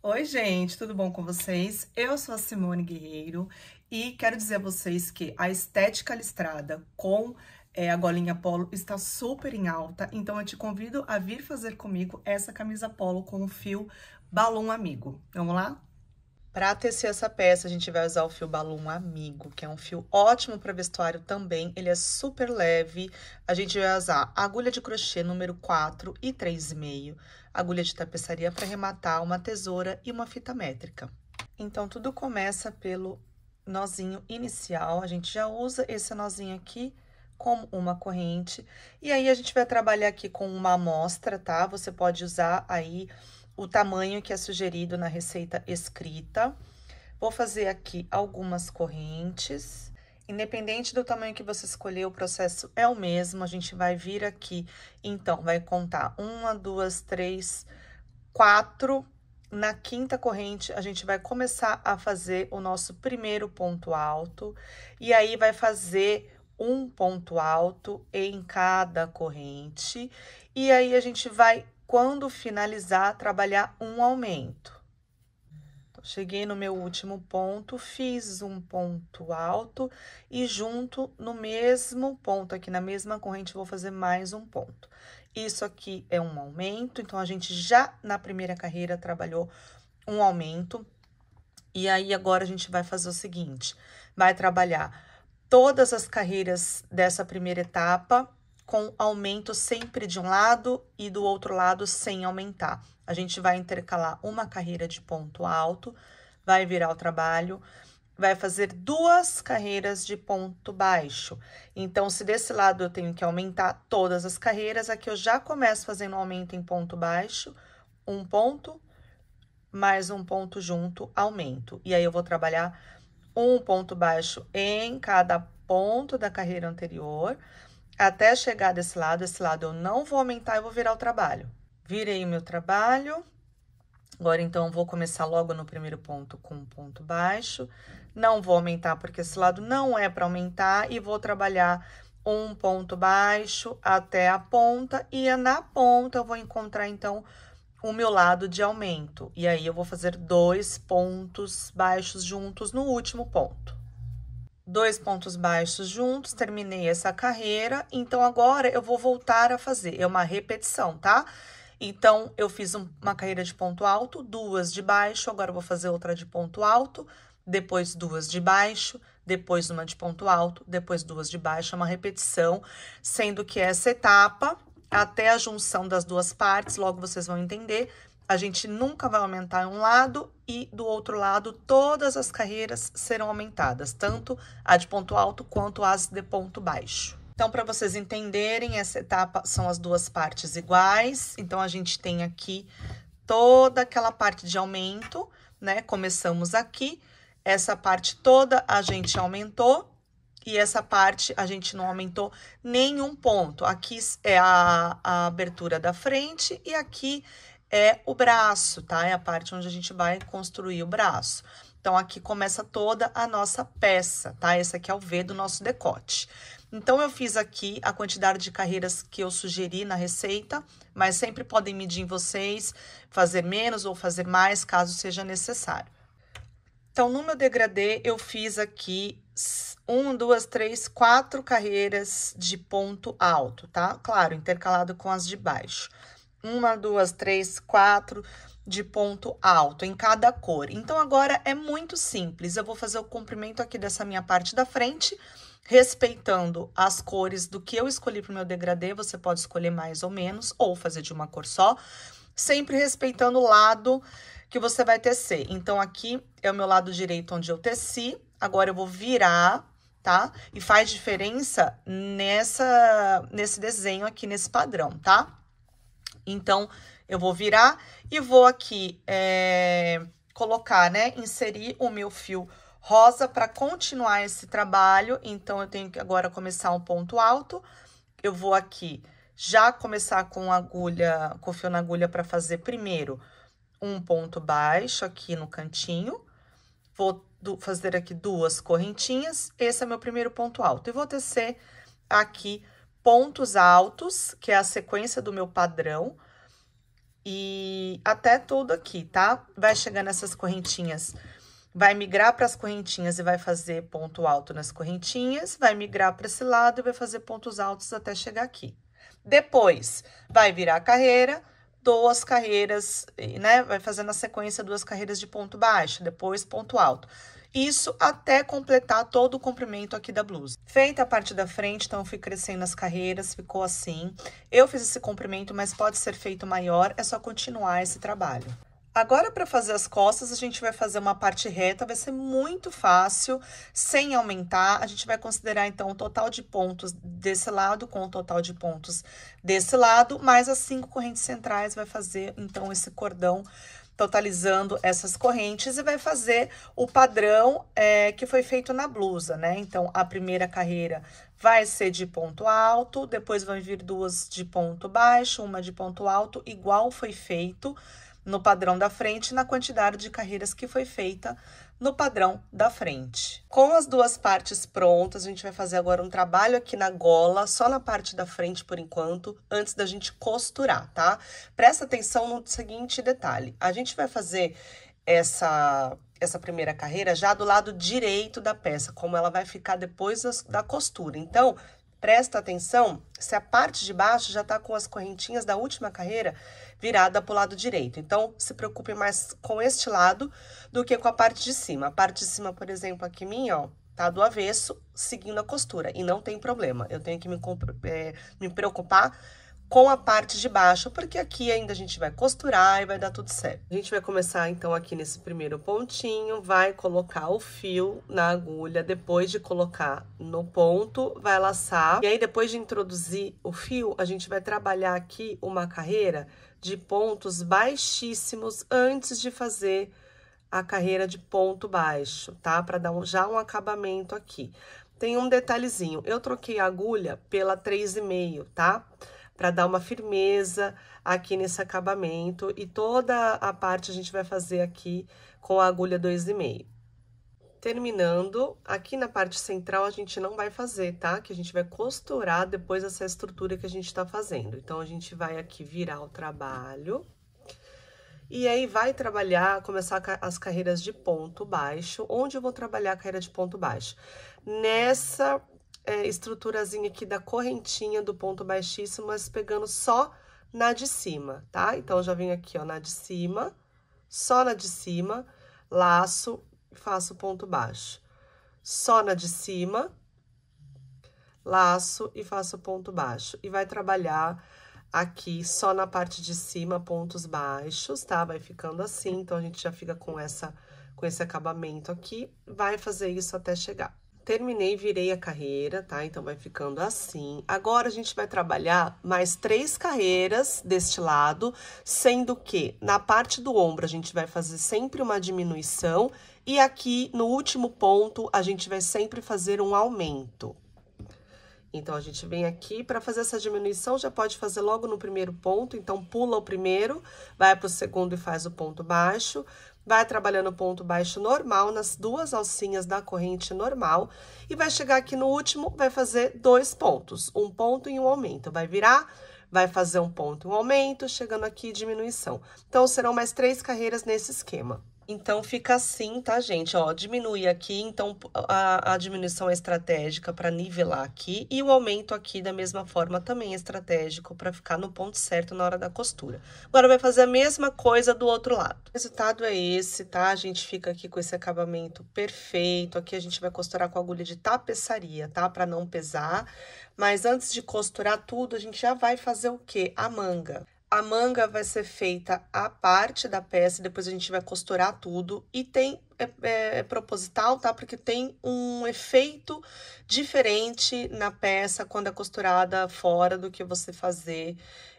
Oi, gente, tudo bom com vocês? Eu sou a Simone Guerreiro e quero dizer a vocês que a estética listrada com a golinha polo está super em alta, então eu te convido a vir fazer comigo essa camisa polo com o fio Balloon Amigo. Vamos lá? Para tecer essa peça, a gente vai usar o fio Balloon Amigo, que é um fio ótimo para vestuário também. Ele é super leve. A gente vai usar agulha de crochê número 4 e 3,5, agulha de tapeçaria para arrematar, uma tesoura e uma fita métrica. Então, tudo começa pelo nozinho inicial. A gente já usa esse nozinho aqui como uma corrente. E aí, a gente vai trabalhar aqui com uma amostra, tá? Você pode usar aí o tamanho que é sugerido na receita escrita. Vou fazer aqui algumas correntes. Independente do tamanho que você escolher, o processo é o mesmo. A gente vai vir aqui, então, vai contar 1, 2, 3, 4. Na quinta corrente, a gente vai começar a fazer o nosso primeiro ponto alto. E aí, vai fazer um ponto alto em cada corrente. E aí, a gente vai, quando finalizar, trabalhar um aumento. Então, cheguei no meu último ponto, fiz um ponto alto e junto no mesmo ponto, aqui na mesma corrente, vou fazer mais um ponto. Isso aqui é um aumento, então, a gente já na primeira carreira trabalhou um aumento. E aí, agora, a gente vai fazer o seguinte, vai trabalhar todas as carreiras dessa primeira etapa com aumento sempre de um lado e do outro lado sem aumentar. A gente vai intercalar uma carreira de ponto alto, vai virar o trabalho, vai fazer 2 carreiras de ponto baixo. Então, se desse lado eu tenho que aumentar todas as carreiras, aqui eu já começo fazendo aumento em ponto baixo, um ponto, mais um ponto junto, aumento. E aí, eu vou trabalhar um ponto baixo em cada ponto da carreira anterior, até chegar desse lado eu não vou aumentar, eu vou virar o trabalho. Virei o meu trabalho, agora então vou começar logo no primeiro ponto com um ponto baixo, não vou aumentar porque esse lado não é para aumentar e vou trabalhar um ponto baixo até a ponta e na ponta eu vou encontrar então o meu lado de aumento. E aí, eu vou fazer 2 pontos baixos juntos no último ponto. 2 pontos baixos juntos, terminei essa carreira, então, agora eu vou voltar a fazer, é uma repetição, tá? Então, eu fiz uma carreira de ponto alto, 2 de baixo, agora eu vou fazer outra de ponto alto, depois 2 de baixo, depois uma de ponto alto, depois 2 de baixo, é uma repetição, sendo que essa etapa, até a junção das 2 partes, logo vocês vão entender, a gente nunca vai aumentar em um lado e do outro lado todas as carreiras serão aumentadas, tanto a de ponto alto quanto as de ponto baixo. Então, para vocês entenderem, essa etapa são as 2 partes iguais. Então, a gente tem aqui toda aquela parte de aumento, né? Começamos aqui, essa parte toda a gente aumentou. E essa parte a gente não aumentou nenhum ponto. Aqui é a abertura da frente e aqui é o braço, tá? É a parte onde a gente vai construir o braço. Então, aqui começa toda a nossa peça, tá? Esse aqui é o V do nosso decote. Então, eu fiz aqui a quantidade de carreiras que eu sugeri na receita, mas sempre podem medir em vocês, fazer menos ou fazer mais, caso seja necessário. Então, no meu degradê, eu fiz aqui 1, 2, 3, 4 carreiras de ponto alto, tá? Claro, intercalado com as de baixo. 1, 2, 3, 4 de ponto alto em cada cor. Então, agora é muito simples. Eu vou fazer o comprimento aqui dessa minha parte da frente, respeitando as cores do que eu escolhi para o meu degradê. Você pode escolher mais ou menos, ou fazer de uma cor só, sempre respeitando o lado que você vai tecer. Então, aqui é o meu lado direito onde eu teci. Agora, eu vou virar, tá? E faz diferença nesse desenho aqui, nesse padrão, tá? Então, eu vou virar e vou aqui colocar, né? Inserir o meu fio rosa para continuar esse trabalho. Então, eu tenho que agora começar um ponto alto. Eu vou aqui já começar com agulha, com fio na agulha para fazer primeiro um ponto baixo aqui no cantinho. Vou fazer aqui 2 correntinhas. Esse é meu primeiro ponto alto. E vou tecer aqui pontos altos, que é a sequência do meu padrão. e até tudo aqui, tá? Vai chegar nessas correntinhas, vai migrar para as correntinhas e vai fazer ponto alto nas correntinhas, vai migrar para esse lado e vai fazer pontos altos até chegar aqui. Depois, vai virar a carreira, 2 carreiras, né? Vai fazendo a sequência 2 carreiras de ponto baixo, depois ponto alto. Isso até completar todo o comprimento aqui da blusa. Feita a parte da frente, então eu fui crescendo as carreiras, ficou assim. Eu fiz esse comprimento, mas pode ser feito maior, é só continuar esse trabalho. Agora, para fazer as costas, a gente vai fazer uma parte reta, vai ser muito fácil, sem aumentar. A gente vai considerar, então, o total de pontos desse lado com o total de pontos desse lado, mais as 5 correntes centrais, vai fazer, então, esse cordão totalizando essas correntes e vai fazer o padrão que foi feito na blusa, né? Então, a primeira carreira vai ser de ponto alto, depois vão vir 2 de ponto baixo, uma de ponto alto, igual foi feito no padrão da frente, na quantidade de carreiras que foi feita no padrão da frente. Com as 2 partes prontas, a gente vai fazer agora um trabalho aqui na gola, só na parte da frente por enquanto, antes da gente costurar, tá? Presta atenção no seguinte detalhe, a gente vai fazer essa primeira carreira já do lado direito da peça, como ela vai ficar depois da costura. Então, presta atenção se a parte de baixo já tá com as correntinhas da última carreira virada para o lado direito. Então, se preocupe mais com este lado do que com a parte de cima. A parte de cima, por exemplo, aqui minha, ó, tá do avesso, seguindo a costura. E não tem problema, eu tenho que me preocupar com a parte de baixo, porque aqui ainda a gente vai costurar e vai dar tudo certo. A gente vai começar, então, aqui nesse primeiro pontinho, vai colocar o fio na agulha, depois de colocar no ponto, vai laçar. E aí, depois de introduzir o fio, a gente vai trabalhar aqui uma carreira de pontos baixíssimos antes de fazer a carreira de ponto baixo, tá? Para dar já um acabamento aqui. Tem um detalhezinho, eu troquei a agulha pela 3,5, tá? Para dar uma firmeza aqui nesse acabamento, e toda a parte a gente vai fazer aqui com a agulha 2,5. Terminando, aqui na parte central a gente não vai fazer, tá? Que a gente vai costurar depois essa estrutura que a gente tá fazendo. Então, a gente vai aqui virar o trabalho, e aí vai trabalhar, começar as carreiras de ponto baixo. Onde eu vou trabalhar a carreira de ponto baixo? Nessa estruturazinha aqui da correntinha do ponto baixíssimo, mas pegando só na de cima, tá? Então, eu já venho aqui, ó, na de cima, só na de cima, laço, faço ponto baixo. Só na de cima, laço e faço ponto baixo. E vai trabalhar aqui só na parte de cima, pontos baixos, tá? Vai ficando assim, então, a gente já fica com esse acabamento aqui, vai fazer isso até chegar. Terminei, virei a carreira, tá? Então, vai ficando assim. Agora, a gente vai trabalhar mais 3 carreiras deste lado, sendo que na parte do ombro a gente vai fazer sempre uma diminuição e aqui no último ponto a gente vai sempre fazer um aumento. Então, a gente vem aqui para fazer essa diminuição, já pode fazer logo no primeiro ponto. Então, pula o primeiro, vai para o segundo e faz o ponto baixo. Vai trabalhando o ponto baixo normal nas 2 alcinhas da corrente normal. E vai chegar aqui no último, vai fazer 2 pontos, um ponto e um aumento. Vai virar, vai fazer um ponto e um aumento, chegando aqui diminuição. Então, serão mais 3 carreiras nesse esquema. Então, fica assim, tá, gente? Ó, diminui aqui, então, a diminuição é estratégica para nivelar aqui, e o aumento aqui, da mesma forma, também é estratégico para ficar no ponto certo na hora da costura. Agora, vai fazer a mesma coisa do outro lado. O resultado é esse, tá? A gente fica aqui com esse acabamento perfeito. Aqui a gente vai costurar com agulha de tapeçaria, tá? Para não pesar. Mas antes de costurar tudo, a gente já vai fazer o quê? A manga. A manga vai ser feita a parte da peça, depois a gente vai costurar tudo. E tem, proposital, tá? Porque tem um efeito diferente na peça quando é costurada fora do que você fazer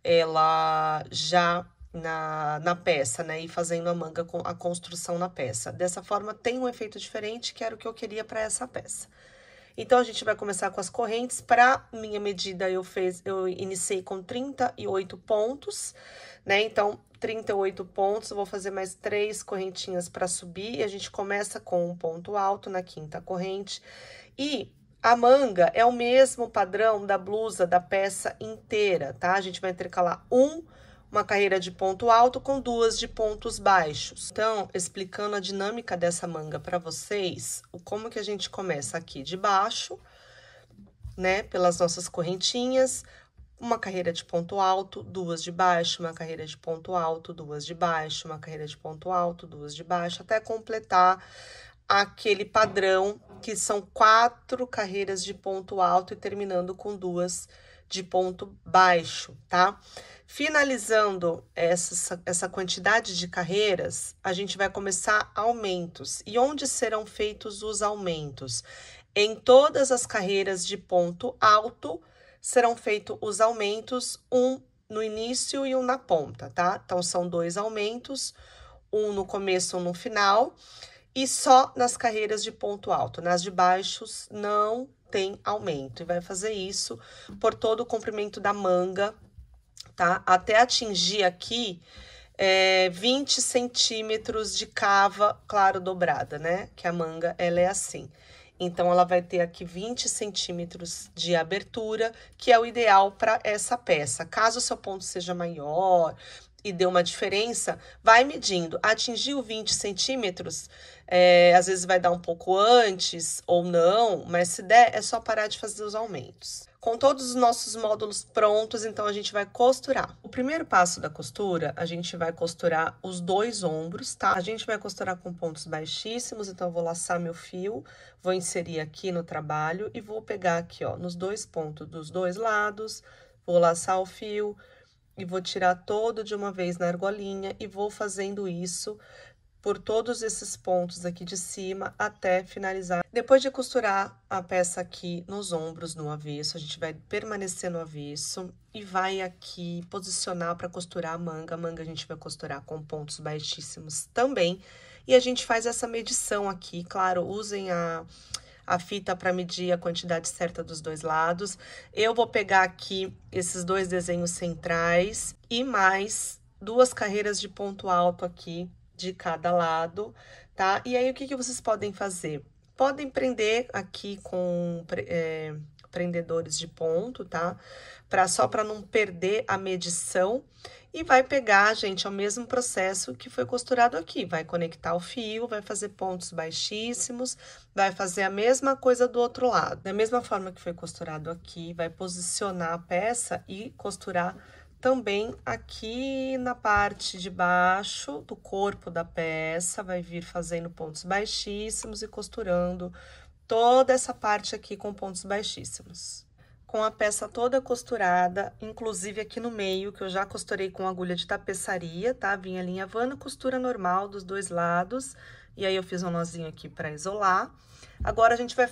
ela já na peça, né? E fazendo a manga com a construção na peça. Dessa forma, tem um efeito diferente, que era o que eu queria para essa peça. Então, a gente vai começar com as correntes. Para minha medida, eu iniciei com 38 pontos, né? Então, 38 pontos, eu vou fazer mais 3 correntinhas para subir. E a gente começa com um ponto alto na 5ª corrente. E a manga é o mesmo padrão da blusa, da peça inteira, tá? A gente vai intercalar um uma carreira de ponto alto com 2 de pontos baixos. Então, explicando a dinâmica dessa manga para vocês, como que a gente começa aqui de baixo, né, pelas nossas correntinhas, uma carreira de ponto alto, 2 de baixo, uma carreira de ponto alto, 2 de baixo, uma carreira de ponto alto, 2 de baixo, até completar aquele padrão que são 4 carreiras de ponto alto e terminando com 2 de ponto baixo, tá? Finalizando essa quantidade de carreiras, a gente vai começar aumentos. E onde serão feitos os aumentos? Em todas as carreiras de ponto alto, serão feitos os aumentos, um no início e um na ponta, tá? Então, são 2 aumentos, um no começo, um no final, e só nas carreiras de ponto alto. Nas de baixos, não tem aumento. E vai fazer isso por todo o comprimento da manga, tá? Até atingir aqui 20 centímetros de cava, claro, dobrada, né? Que a manga, ela é assim. Então, ela vai ter aqui 20 centímetros de abertura, que é o ideal para essa peça. Caso o seu ponto seja maior e dê uma diferença, vai medindo. Atingiu 20 centímetros, às vezes vai dar um pouco antes ou não, mas se der, é só parar de fazer os aumentos. Com todos os nossos módulos prontos, então, a gente vai costurar. O primeiro passo da costura, a gente vai costurar os 2 ombros, tá? A gente vai costurar com pontos baixíssimos, então, eu vou laçar meu fio, vou inserir aqui no trabalho e vou pegar aqui, ó, nos 2 pontos dos 2 lados, vou laçar o fio e vou tirar todo de uma vez na argolinha e vou fazendo isso por todos esses pontos aqui de cima até finalizar. Depois de costurar a peça aqui nos ombros no avesso, a gente vai permanecer no avesso e vai aqui posicionar para costurar a manga. A manga a gente vai costurar com pontos baixíssimos também. E a gente faz essa medição aqui, claro, usem a fita para medir a quantidade certa dos 2 lados. Eu vou pegar aqui esses 2 desenhos centrais e mais 2 carreiras de ponto alto aqui de cada lado, tá? E aí, o que vocês podem fazer? Podem prender aqui com prendedores de ponto, tá? Só para não perder a medição. E vai pegar, gente, é o mesmo processo que foi costurado aqui. Vai conectar o fio, vai fazer pontos baixíssimos, vai fazer a mesma coisa do outro lado. Da mesma forma que foi costurado aqui, vai posicionar a peça e costurar também aqui na parte de baixo do corpo da peça, vai vir fazendo pontos baixíssimos e costurando toda essa parte aqui com pontos baixíssimos. Com a peça toda costurada, inclusive aqui no meio, que eu já costurei com agulha de tapeçaria, tá? Vinha linha havana, costura normal dos 2 lados, e aí eu fiz um nozinho aqui para isolar. Agora, a gente vai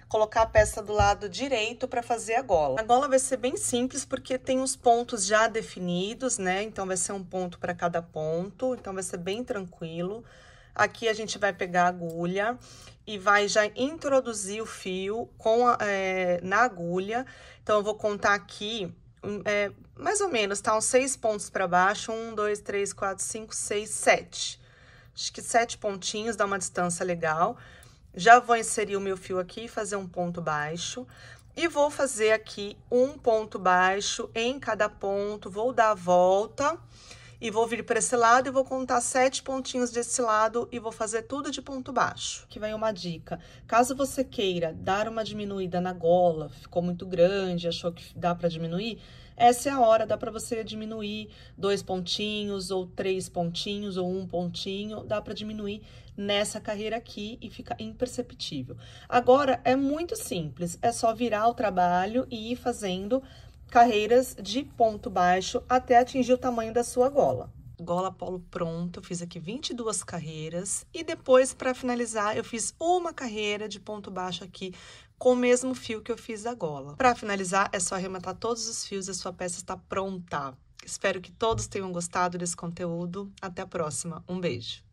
colocar a peça do lado direito para fazer a gola. A gola vai ser bem simples, porque tem os pontos já definidos, né? Então, vai ser um ponto para cada ponto, então vai ser bem tranquilo. Aqui, a gente vai pegar a agulha e vai já introduzir o fio na agulha. Então, eu vou contar aqui, mais ou menos, tá? Uns 6 pontos para baixo, 1, 2, 3, 4, 5, 6, 7. Acho que 7 pontinhos, dá uma distância legal. Já vou inserir o meu fio aqui e fazer um ponto baixo. E vou fazer aqui um ponto baixo em cada ponto, vou dar a volta e vou vir para esse lado e vou contar 7 pontinhos desse lado e vou fazer tudo de ponto baixo. Aqui vai uma dica. Caso você queira dar uma diminuída na gola, ficou muito grande, achou que dá para diminuir, essa é a hora, dá para você diminuir 2 pontinhos, ou 3 pontinhos, ou 1 pontinho, dá para diminuir nessa carreira aqui e fica imperceptível. Agora, é muito simples, é só virar o trabalho e ir fazendo carreiras de ponto baixo até atingir o tamanho da sua gola. Gola polo pronta, eu fiz aqui 22 carreiras e depois, para finalizar, eu fiz uma carreira de ponto baixo aqui com o mesmo fio que eu fiz a gola. Para finalizar, é só arrematar todos os fios e a sua peça está pronta. Espero que todos tenham gostado desse conteúdo. Até a próxima. Um beijo!